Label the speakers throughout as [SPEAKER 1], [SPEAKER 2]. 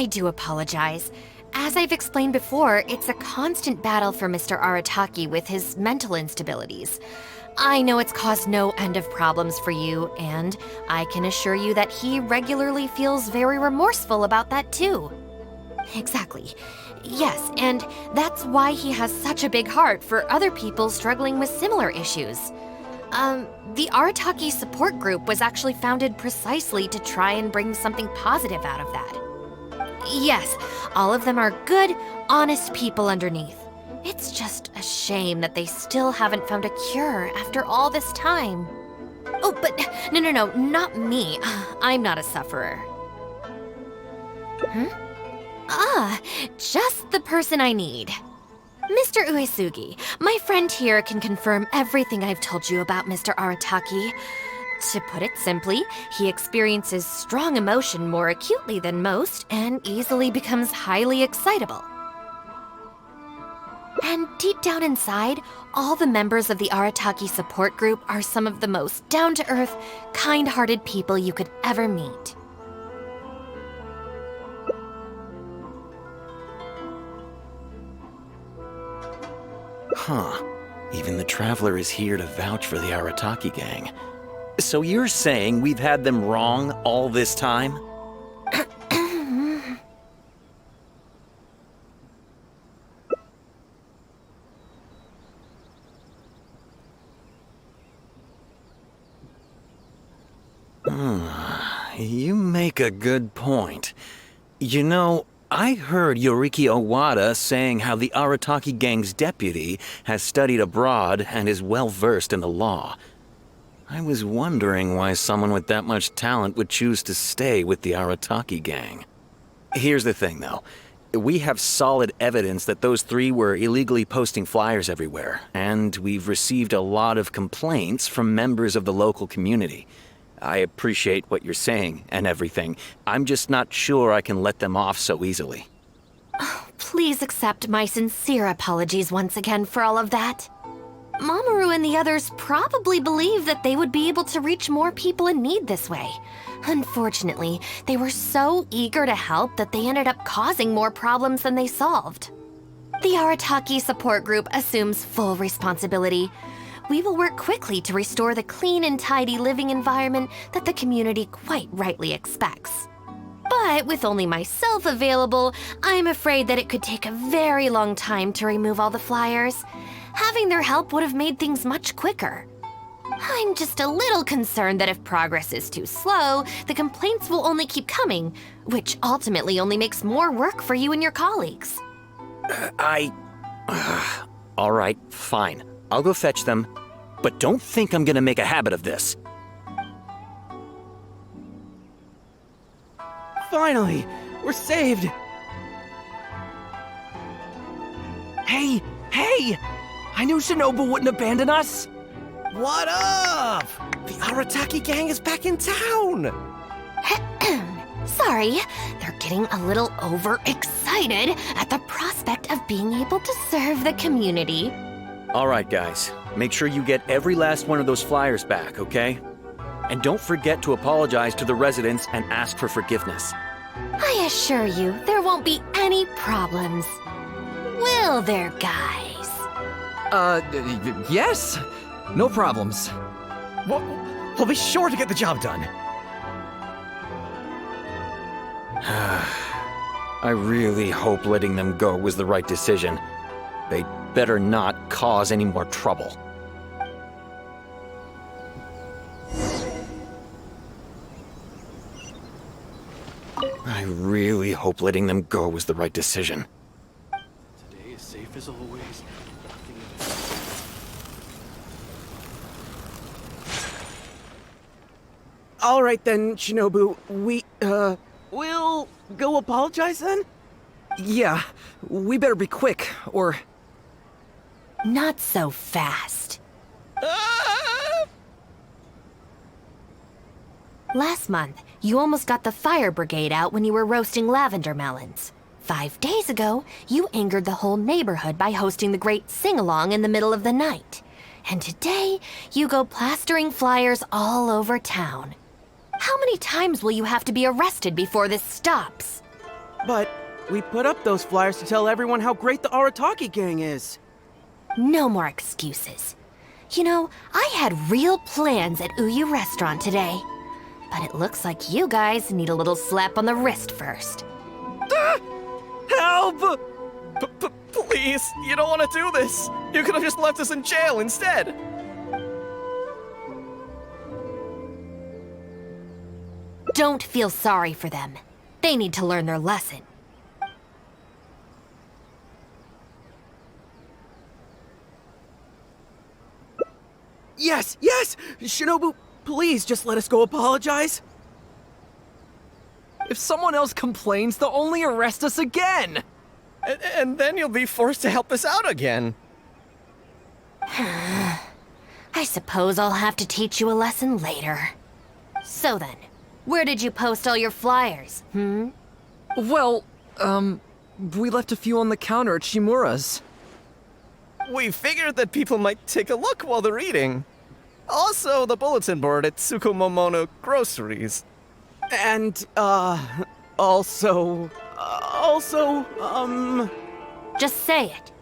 [SPEAKER 1] I do apologize. As I've explained before, it's a constant battle for Mr. Arataki with his mental instabilities. I know it's caused no end of problems for you, and I can assure you that he regularly feels very remorseful about that too. Exactly. Yes, and that's why he has such a big heart for other people struggling with similar issues. The Arataki support group was actually founded precisely to try and bring something positive out of that. Yes, all of them are good, honest people underneath. It's just a shame that they still haven't found a cure after all this time. Oh, but no, not me. I'm not a sufferer. Ah, just the person I need. Mr. Uesugi, my friend here can confirm everything I've told you about Mr. Arataki. To put it simply, he experiences strong emotion more acutely than most and easily becomes highly excitable. And deep down inside, all the members of the Arataki support group are some of the most down-to-earth, kind-hearted people you could ever meet.
[SPEAKER 2] Huh. Even the Traveler is here to vouch for the Arataki gang. So you're saying we've had them wrong all this time? You make a good point. You know, I heard Yoriki Owada saying how the Arataki gang's deputy has studied abroad and is well-versed in the law. I was wondering why someone with that much talent would choose to stay with the Arataki gang. Here's the thing, though. We have solid evidence that those three were illegally posting flyers everywhere, and we've received a lot of complaints from members of the local community. I appreciate what you're saying and everything. I'm just not sure I can let them off so easily.
[SPEAKER 1] Oh, please accept my sincere apologies once again for all of that. Mamoru and the others probably believe that they would be able to reach more people in need this way. Unfortunately, they were so eager to help that they ended up causing more problems than they solved. The Arataki support group assumes full responsibility. We will work quickly to restore the clean and tidy living environment that the community quite rightly expects. But with only myself available, I'm afraid that it could take a very long time to remove all the flyers. Having their help would have made things much quicker. I'm just a little concerned that if progress is too slow, the complaints will only keep coming, which ultimately only makes more work for you and your colleagues.
[SPEAKER 2] All right, fine. I'll go fetch them, but don't think I'm gonna make a habit of this.
[SPEAKER 3] Finally, we're saved! Hey! I knew Shinobu wouldn't abandon us! What up? The Arataki gang is back in town!
[SPEAKER 1] Sorry, they're getting a little overexcited at the prospect of being able to serve the community.
[SPEAKER 2] All right, guys. Make sure you get every last one of those flyers back, okay? And don't forget to apologize to the residents and ask for forgiveness.
[SPEAKER 1] I assure you, there won't be any problems. Will there, guys?
[SPEAKER 3] Yes. No problems. We'll be sure to get the job done.
[SPEAKER 2] I really hope letting them go was the right decision. They better not cause any more trouble. I really hope letting them go was the right decision.
[SPEAKER 4] Today is safe as always. Nothing
[SPEAKER 3] All right then, Shinobu. We'll go apologize then? Yeah, we better be quick, or...
[SPEAKER 1] Not so fast. Last month, you almost got the fire brigade out when you were roasting lavender melons. 5 days ago, you angered the whole neighborhood by hosting the great sing-along in the middle of the night. And today, you go plastering flyers all over town. How many times will you have to be arrested before this stops?
[SPEAKER 3] But we put up those flyers to tell everyone how great the Arataki gang is.
[SPEAKER 1] No more excuses. You know, I had real plans at Uyu Restaurant today. But it looks like you guys need a little slap on the wrist first.
[SPEAKER 3] Help!
[SPEAKER 5] Please, you don't want to do this. You could have just left us in jail instead.
[SPEAKER 1] Don't feel sorry for them. They need to learn their lesson.
[SPEAKER 3] Yes, yes! Shinobu, please just let us go apologize.
[SPEAKER 5] If someone else complains, they'll only arrest us again. And then you'll be forced to help us out again.
[SPEAKER 1] I suppose I'll have to teach you a lesson later. So then, where did you post all your flyers,
[SPEAKER 5] Well, we left a few on the counter at Shimura's. We figured that people might take a look while they're eating. Also, the bulletin board at Tsukumomono Groceries.
[SPEAKER 3] And, also...
[SPEAKER 1] Just say it.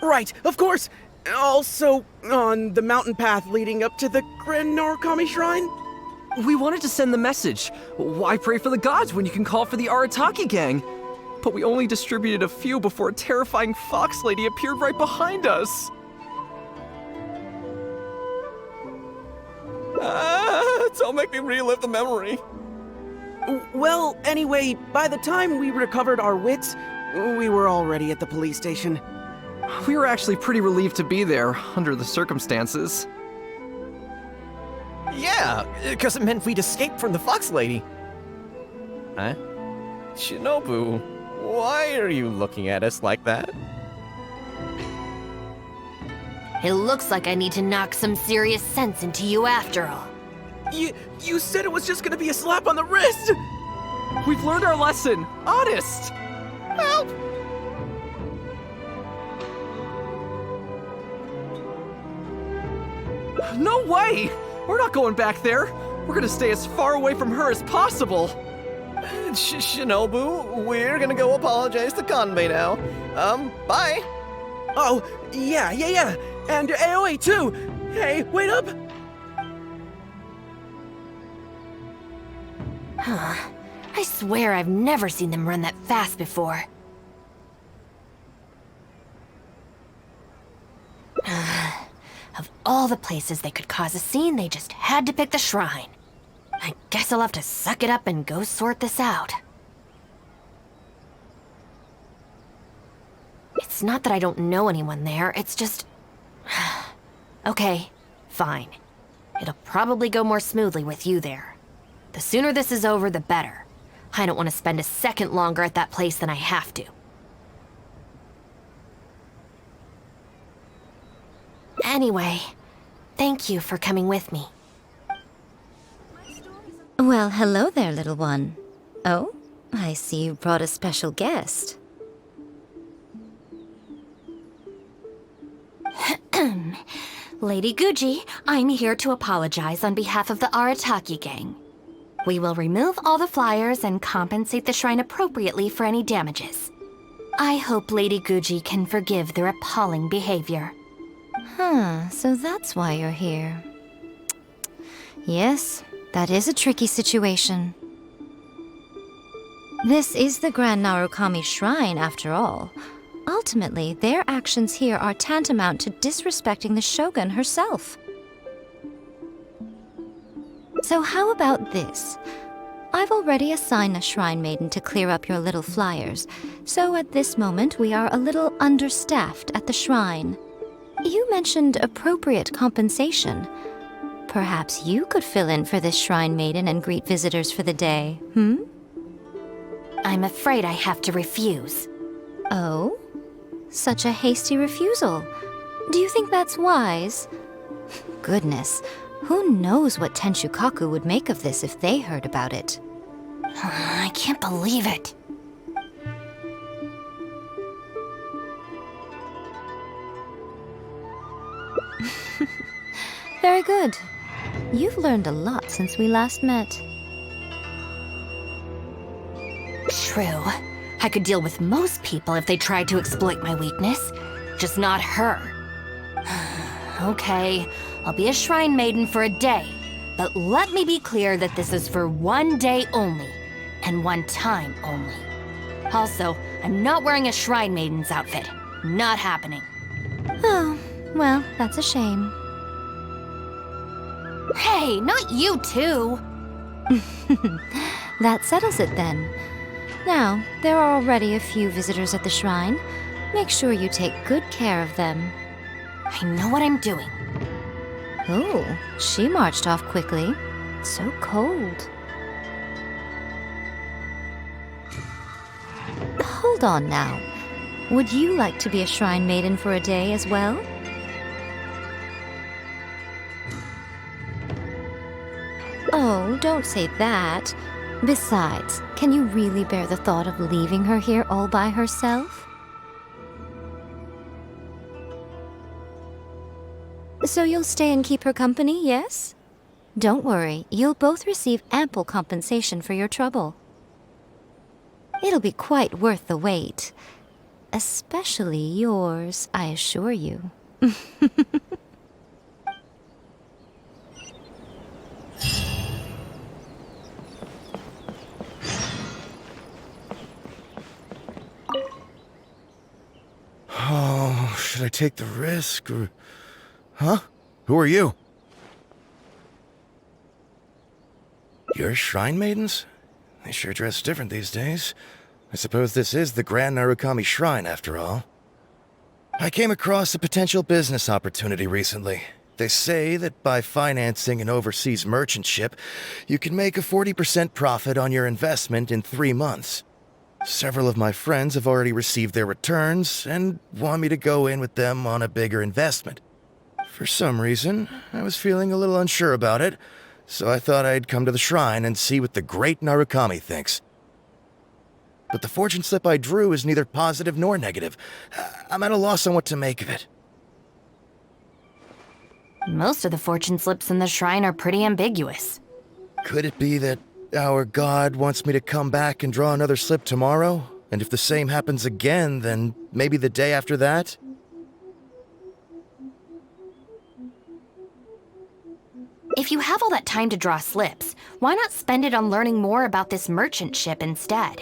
[SPEAKER 3] Right, of course! Also, on the mountain path leading up to the Grand Narukami Shrine?
[SPEAKER 5] We wanted to send the message. Why pray for the gods when you can call for the Arataki gang? But we only distributed a few before a terrifying fox lady appeared right behind us. Don't make me relive the memory.
[SPEAKER 3] Well, anyway, by the time we recovered our wits, we were already at the police station.
[SPEAKER 5] We were actually pretty relieved to be there, under the circumstances. Yeah, because it meant we'd escaped from the fox lady. Huh? Shinobu, why are you looking at us like that?
[SPEAKER 1] It looks like I need to knock some serious sense into you after all.
[SPEAKER 3] You said it was just gonna be a slap on the wrist!
[SPEAKER 5] We've learned our lesson. Honest! Help! No way! We're not going back there. We're gonna stay as far away from her as possible. Shinobu, we're gonna go apologize to Kanbei now. Bye.
[SPEAKER 3] Oh, yeah. And Aoi too! Hey, wait up!
[SPEAKER 1] I swear I've never seen them run that fast before. Of all the places they could cause a scene, they just had to pick the shrine. I guess I'll have to suck it up and go sort this out. It's not that I don't know anyone there, it's just... Okay, fine. It'll probably go more smoothly with you there. The sooner this is over, the better. I don't want to spend a second longer at that place than I have to. Anyway, thank you for coming with me.
[SPEAKER 6] Well, hello there, little one. Oh, I see you brought a special guest.
[SPEAKER 1] Lady Guji, I'm here to apologize on behalf of the Arataki gang. We will remove all the flyers and compensate the shrine appropriately for any damages. I hope Lady Guji can forgive their appalling behavior.
[SPEAKER 6] So that's why you're here. Yes, that is a tricky situation. This is the Grand Narukami Shrine, after all. Ultimately, their actions here are tantamount to disrespecting the Shogun herself. So how about this? I've already assigned a shrine maiden to clear up your little flyers, so at this moment we are a little understaffed at the shrine. You mentioned appropriate compensation. Perhaps you could fill in for this shrine maiden and greet visitors for the day,
[SPEAKER 1] I'm afraid I have to refuse.
[SPEAKER 6] Oh? Such a hasty refusal. Do you think that's wise? Goodness, who knows what Tenshukaku would make of this if they heard about it?
[SPEAKER 1] I can't believe it.
[SPEAKER 6] Very good. You've learned a lot since we last met.
[SPEAKER 1] True. I could deal with most people if they tried to exploit my weakness. Just not her. Okay, I'll be a shrine maiden for a day. But let me be clear that this is for one day only. And one time only. Also, I'm not wearing a shrine maiden's outfit. Not happening.
[SPEAKER 6] Oh, well, that's a shame.
[SPEAKER 1] Hey, not you too!
[SPEAKER 6] That settles it then. Now, there are already a few visitors at the shrine. Make sure you take good care of them.
[SPEAKER 1] I know what I'm doing.
[SPEAKER 6] Oh, she marched off quickly. So cold. Hold on now. Would you like to be a shrine maiden for a day as well? Oh, don't say that. Besides, can you really bear the thought of leaving her here all by herself? So you'll stay and keep her company, yes? Don't worry, you'll both receive ample compensation for your trouble. It'll be quite worth the wait. Especially yours, I assure you.
[SPEAKER 3] Oh, should I take the risk or... Huh? Who are you? You're shrine maidens? They sure dress different these days. I suppose this is the Grand Narukami Shrine, after all. I came across a potential business opportunity recently. They say that by financing an overseas merchant ship, you can make a 40% profit on your investment in 3 months. Several of my friends have already received their returns and want me to go in with them on a bigger investment. For some reason, I was feeling a little unsure about it, so I thought I'd come to the shrine and see what the great Narukami thinks. But the fortune slip I drew is neither positive nor negative. I'm at a loss on what to make of it.
[SPEAKER 1] Most of the fortune slips in the shrine are pretty ambiguous.
[SPEAKER 3] Could it be that our god wants me to come back and draw another slip tomorrow? And if the same happens again, then maybe the day after that?
[SPEAKER 1] If you have all that time to draw slips, why not spend it on learning more about this merchant ship instead?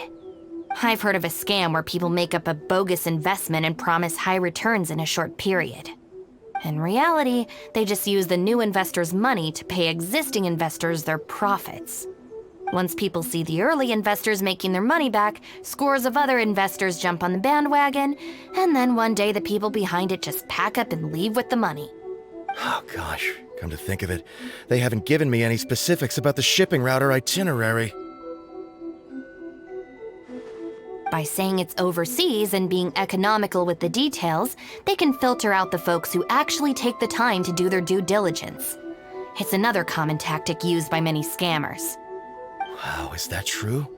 [SPEAKER 1] I've heard of a scam where people make up a bogus investment and promise high returns in a short period. In reality, they just use the new investors' money to pay existing investors their profits. Once people see the early investors making their money back, scores of other investors jump on the bandwagon, and then one day the people behind it just pack up and leave with the money.
[SPEAKER 3] Oh gosh, come to think of it, they haven't given me any specifics about the shipping route or itinerary.
[SPEAKER 1] By saying it's overseas and being economical with the details, they can filter out the folks who actually take the time to do their due diligence. It's another common tactic used by many scammers.
[SPEAKER 3] Wow, is that true?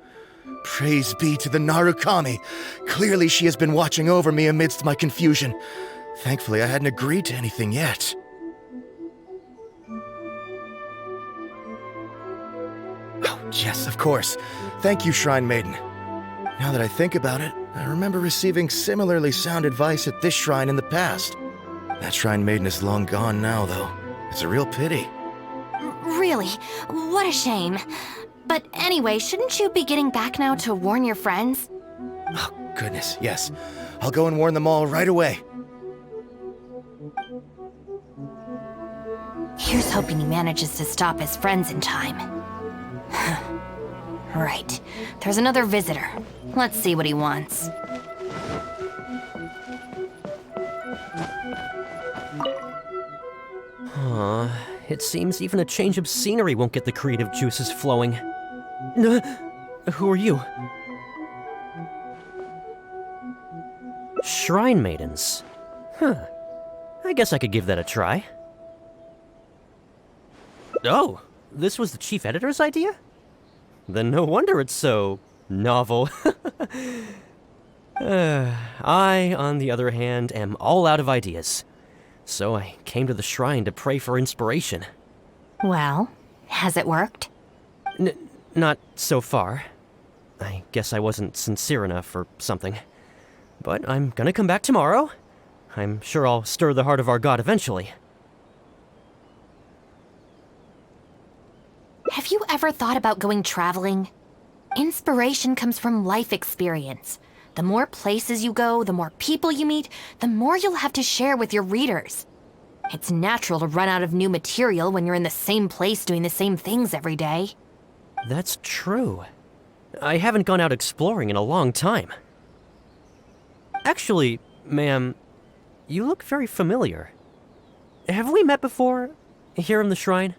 [SPEAKER 3] Praise be to the Narukami! Clearly she has been watching over me amidst my confusion. Thankfully, I hadn't agreed to anything yet. Oh, yes, of course. Thank you, Shrine Maiden. Now that I think about it, I remember receiving similarly sound advice at this shrine in the past. That Shrine Maiden is long gone now, though. It's a real pity.
[SPEAKER 1] Really? What a shame. But anyway, shouldn't you be getting back now to warn your friends?
[SPEAKER 3] Oh, goodness, yes. I'll go and warn them all right away.
[SPEAKER 1] Here's hoping he manages to stop his friends in time. Right. There's another visitor. Let's see what he wants.
[SPEAKER 7] It seems even a change of scenery won't get the creative juices flowing. Who are you? Shrine maidens. Huh. I guess I could give that a try. Oh, this was the chief editor's idea? Then no wonder it's so novel. I, on the other hand, am all out of ideas. So I came to the shrine to pray for inspiration.
[SPEAKER 1] Well, has it worked?
[SPEAKER 7] Not so far. I guess I wasn't sincere enough or something. But I'm gonna come back tomorrow. I'm sure I'll stir the heart of our god eventually.
[SPEAKER 1] Have you ever thought about going traveling? Inspiration comes from life experience. The more places you go, the more people you meet, the more you'll have to share with your readers. It's natural to run out of new material when you're in the same place doing the same things every day.
[SPEAKER 7] That's true. I haven't gone out exploring in a long time. Actually, ma'am, you look very familiar. Have we met before? Here in the shrine?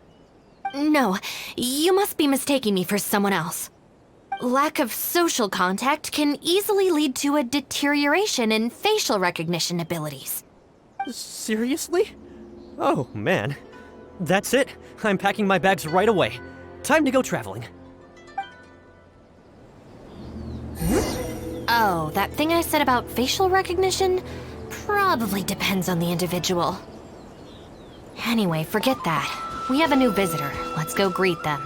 [SPEAKER 1] No, you must be mistaking me for someone else. Lack of social contact can easily lead to a deterioration in facial recognition abilities.
[SPEAKER 7] Seriously? Oh, man. That's it. I'm packing my bags right away. Time to go traveling.
[SPEAKER 1] Oh, that thing I said about facial recognition probably depends on the individual. Anyway, forget that. We have a new visitor. Let's go greet them.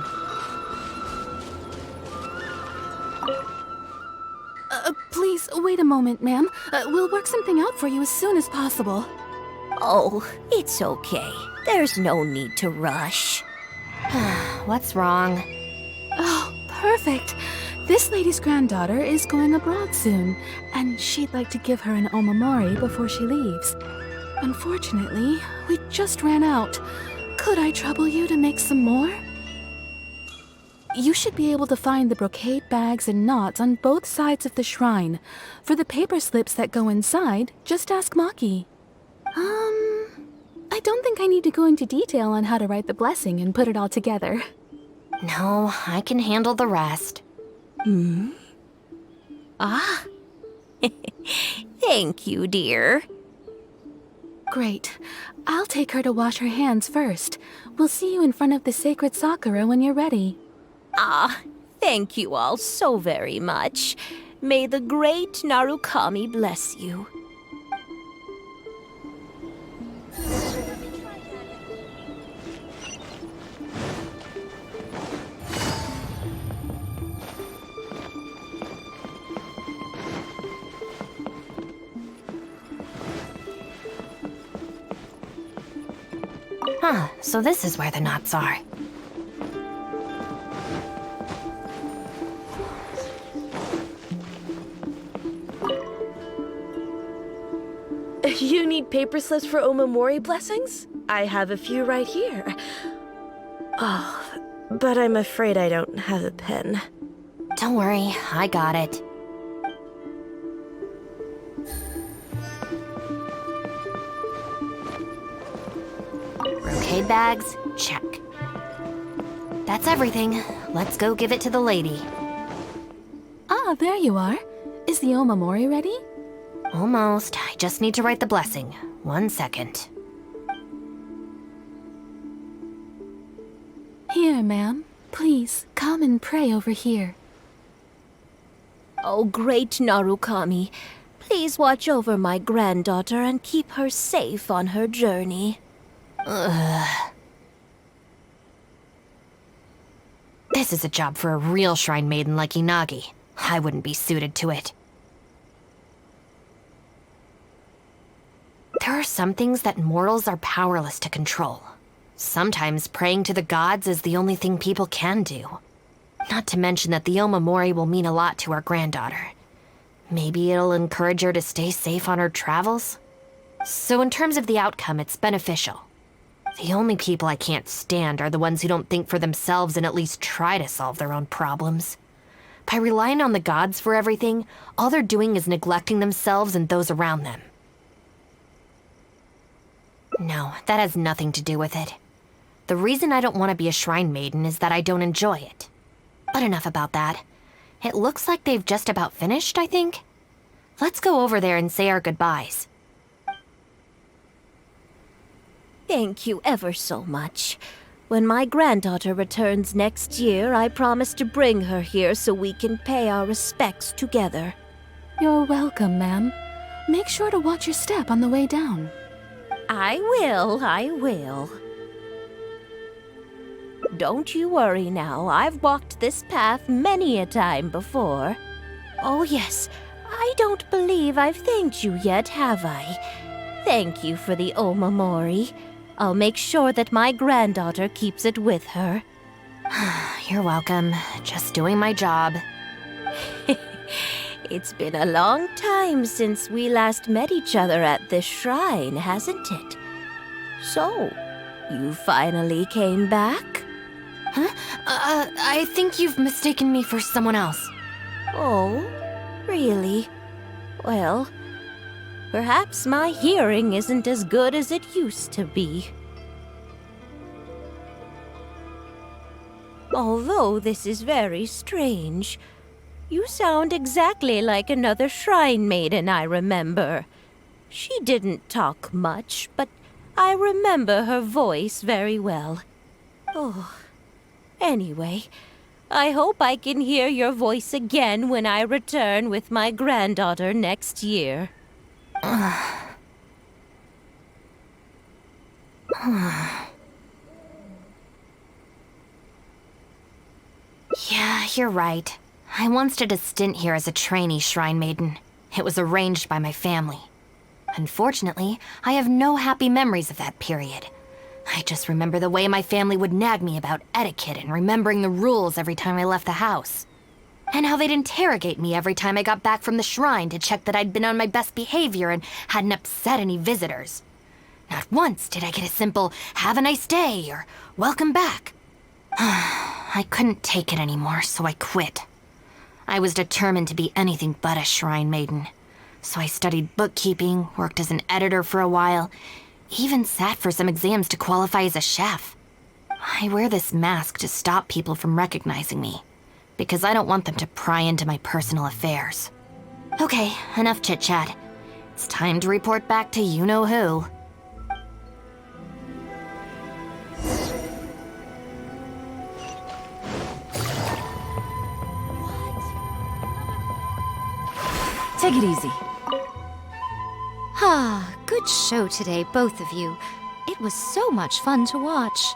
[SPEAKER 8] Please, wait a moment, ma'am. We'll work something out for you as soon as possible.
[SPEAKER 9] Oh, it's okay. There's no need to rush.
[SPEAKER 1] What's wrong?
[SPEAKER 8] Oh, perfect. This lady's granddaughter is going abroad soon, and she'd like to give her an omamori before she leaves. Unfortunately, we just ran out. Could I trouble you to make some more? You should be able to find the brocade bags and knots on both sides of the shrine. For the paper slips that go inside, just ask Maki. I don't think I need to go into detail on how to write the blessing and put it all together.
[SPEAKER 1] No, I can handle the rest.
[SPEAKER 9] Ah. Thank you, dear.
[SPEAKER 8] Great. I'll take her to wash her hands first. We'll see you in front of the sacred Sakura when you're ready.
[SPEAKER 9] Ah, thank you all so very much. May the great Narukami bless you.
[SPEAKER 1] Huh, so this is where the knots are.
[SPEAKER 10] You need paper slips for Omamori blessings? I have a few right here. Oh, but I'm afraid I don't have a pen.
[SPEAKER 1] Don't worry, I got it. Brocade bags, check. That's everything. Let's go give it to the lady.
[SPEAKER 8] Ah, there you are. Is the omamori ready?
[SPEAKER 1] Almost. I just need to write the blessing. 1 second.
[SPEAKER 8] Here, ma'am. Please, come and pray over here.
[SPEAKER 9] Oh, great Narukami, please watch over my granddaughter and keep her safe on her journey.
[SPEAKER 1] This is a job for a real shrine maiden like Inagi. I wouldn't be suited to it. There are some things that mortals are powerless to control. Sometimes praying to the gods is the only thing people can do. Not to mention that the omamori will mean a lot to our granddaughter. Maybe it'll encourage her to stay safe on her travels? So in terms of the outcome, it's beneficial. The only people I can't stand are the ones who don't think for themselves and at least try to solve their own problems. By relying on the gods for everything, all they're doing is neglecting themselves and those around them. No, that has nothing to do with it. The reason I don't want to be a shrine maiden is that I don't enjoy it. But enough about that. It looks like they've just about finished, I think. Let's go over there and say our goodbyes.
[SPEAKER 9] Thank you ever so much. When my granddaughter returns next year, I promise to bring her here so we can pay our respects together.
[SPEAKER 8] You're welcome, ma'am. Make sure to watch your step on the way down.
[SPEAKER 9] I will. Don't you worry now. I've walked this path many a time before. Oh, yes. I don't believe I've thanked you yet, have I? Thank you for the omamori. I'll make sure that my granddaughter keeps it with her.
[SPEAKER 1] You're welcome. Just doing my job.
[SPEAKER 9] It's been a long time since we last met each other at this shrine, hasn't it? So, you finally came back?
[SPEAKER 1] Huh? I think you've mistaken me for someone else.
[SPEAKER 9] Oh, really? Well, perhaps my hearing isn't as good as it used to be. Although this is very strange, you sound exactly like another shrine maiden I remember. She didn't talk much, but I remember her voice very well. Oh, anyway, I hope I can hear your voice again when I return with my granddaughter next year.
[SPEAKER 1] Yeah, you're right. I once did a stint here as a trainee shrine maiden. It was arranged by my family. Unfortunately, I have no happy memories of that period. I just remember the way my family would nag me about etiquette and remembering the rules every time I left the house. And how they'd interrogate me every time I got back from the shrine to check that I'd been on my best behavior and hadn't upset any visitors. Not once did I get a simple, "Have a nice day," or "Welcome back." I couldn't take it anymore, so I quit. I was determined to be anything but a shrine maiden. So I studied bookkeeping, worked as an editor for a while, even sat for some exams to qualify as a chef. I wear this mask to stop people from recognizing me, because I don't want them to pry into my personal affairs. Okay, enough chit-chat. It's time to report back to you-know-who.
[SPEAKER 8] Take it easy.
[SPEAKER 6] Ah, good show today, both of you. It was so much fun to watch.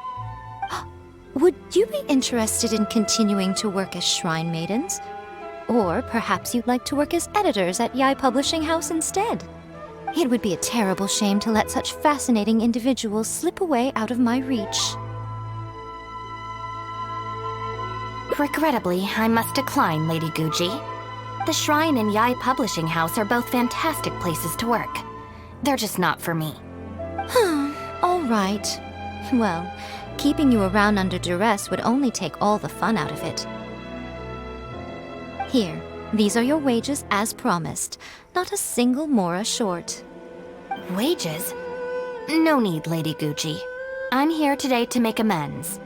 [SPEAKER 6] Would you be interested in continuing to work as shrine maidens? Or perhaps you'd like to work as editors at Yai Publishing House instead? It would be a terrible shame to let such fascinating individuals slip away out of my reach.
[SPEAKER 1] Regrettably, I must decline, Lady Guji. The Shrine and Yai Publishing House are both fantastic places to work. They're just not for me.
[SPEAKER 6] All right. Well, keeping you around under duress would only take all the fun out of it. Here, these are your wages as promised. Not a single mora short.
[SPEAKER 1] Wages? No need, Lady Guji. I'm here today to make amends.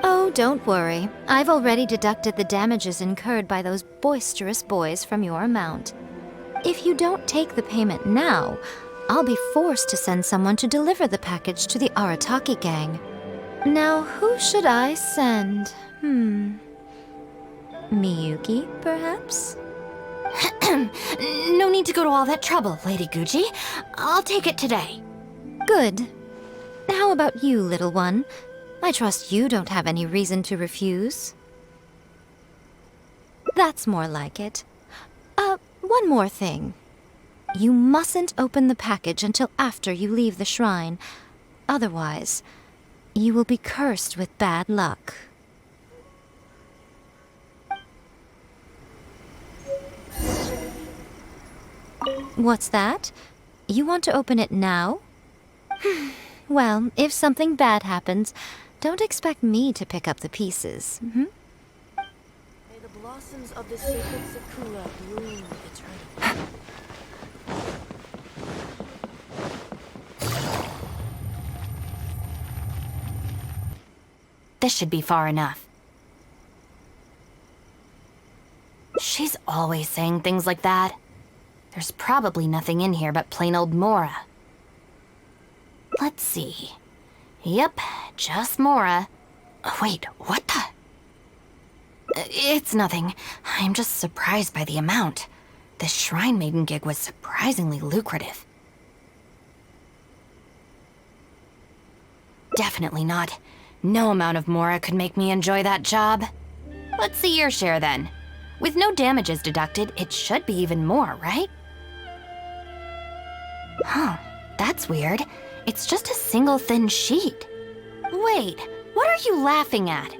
[SPEAKER 6] Oh, don't worry. I've already deducted the damages incurred by those boisterous boys from your amount. If you don't take the payment now, I'll be forced to send someone to deliver the package to the Arataki gang. Now, who should I send? Miyuki, perhaps?
[SPEAKER 1] No need to go to all that trouble, Lady Guji. I'll take it today.
[SPEAKER 6] Good. How about you, little one? I trust you don't have any reason to refuse. That's more like it. One more thing. You mustn't open the package until after you leave the shrine. Otherwise, you will be cursed with bad luck. What's that? You want to open it now? Well, if something bad happens, don't expect me to pick up the pieces.
[SPEAKER 10] May the blossoms of the sacred sakura bloom eternally.
[SPEAKER 1] This should be far enough. She's always saying things like that. There's probably nothing in here but plain old mora. Let's see. Yep, just mora. Wait, what the? It's nothing. I'm just surprised by the amount. This shrine maiden gig was surprisingly lucrative. Definitely not. No amount of Mora could make me enjoy that job. Let's see your share then. With no damages deducted, it should be even more, right? Huh, that's weird. It's just a single thin sheet. Wait, what are you laughing at?